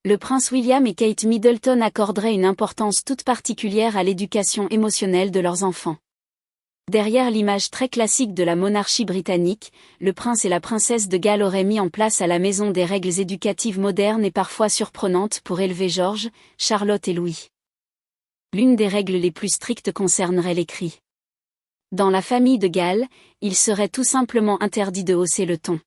Le prince William et Kate Middleton accorderaient une importance toute particulière à l'éducation émotionnelle de leurs enfants. Derrière l'image très classique de la monarchie britannique, le prince et la princesse de Galles auraient mis en place à la maison des règles éducatives modernes et parfois surprenantes pour élever George, Charlotte et Louis. L'une des règles les plus strictes concernerait les cris. Dans la famille de Galles, il serait tout simplement interdit de hausser le ton.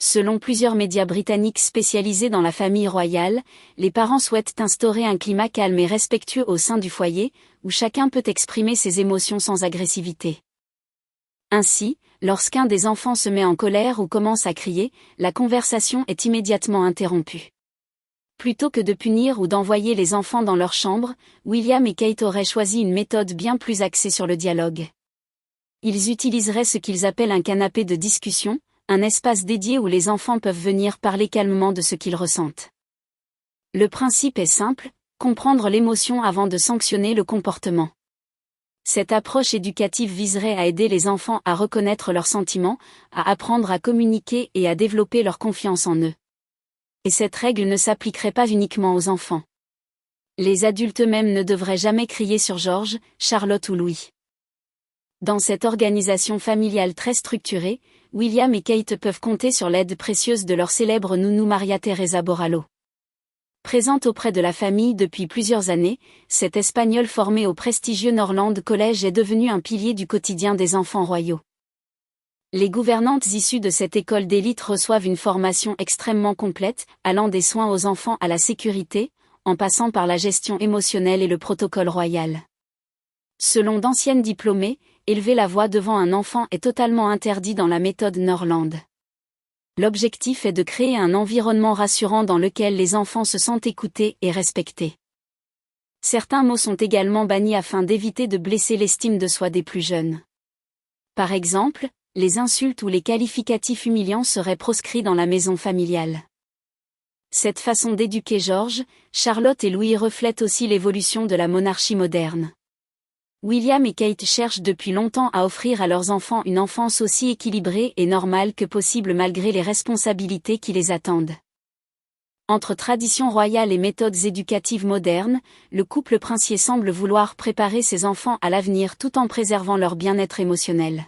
Selon plusieurs médias britanniques spécialisés dans la famille royale, les parents souhaitent instaurer un climat calme et respectueux au sein du foyer, où chacun peut exprimer ses émotions sans agressivité. Ainsi, lorsqu'un des enfants se met en colère ou commence à crier, la conversation est immédiatement interrompue. Plutôt que de punir ou d'envoyer les enfants dans leur chambre, William et Kate auraient choisi une méthode bien plus axée sur le dialogue. Ils utiliseraient ce qu'ils appellent un canapé de discussion, un espace dédié où les enfants peuvent venir parler calmement de ce qu'ils ressentent. Le principe est simple, comprendre l'émotion avant de sanctionner le comportement. Cette approche éducative viserait à aider les enfants à reconnaître leurs sentiments, à apprendre à communiquer et à développer leur confiance en eux. Et cette règle ne s'appliquerait pas uniquement aux enfants. Les adultes eux-mêmes ne devraient jamais crier sur George, Charlotte ou Louis. Dans cette organisation familiale très structurée, William et Kate peuvent compter sur l'aide précieuse de leur célèbre nounou Maria Teresa Borrallo. Présente auprès de la famille depuis plusieurs années, cette Espagnole formée au prestigieux Norland College est devenue un pilier du quotidien des enfants royaux. Les gouvernantes issues de cette école d'élite reçoivent une formation extrêmement complète, allant des soins aux enfants à la sécurité, en passant par la gestion émotionnelle et le protocole royal. Selon d'anciennes diplômées, élever la voix devant un enfant est totalement interdit dans la méthode Norland. L'objectif est de créer un environnement rassurant dans lequel les enfants se sentent écoutés et respectés. Certains mots sont également bannis afin d'éviter de blesser l'estime de soi des plus jeunes. Par exemple, les insultes ou les qualificatifs humiliants seraient proscrits dans la maison familiale. Cette façon d'éduquer George, Charlotte et Louis reflète aussi l'évolution de la monarchie moderne. William et Kate cherchent depuis longtemps à offrir à leurs enfants une enfance aussi équilibrée et normale que possible malgré les responsabilités qui les attendent. Entre tradition royale et méthodes éducatives modernes, le couple princier semble vouloir préparer ses enfants à l'avenir tout en préservant leur bien-être émotionnel.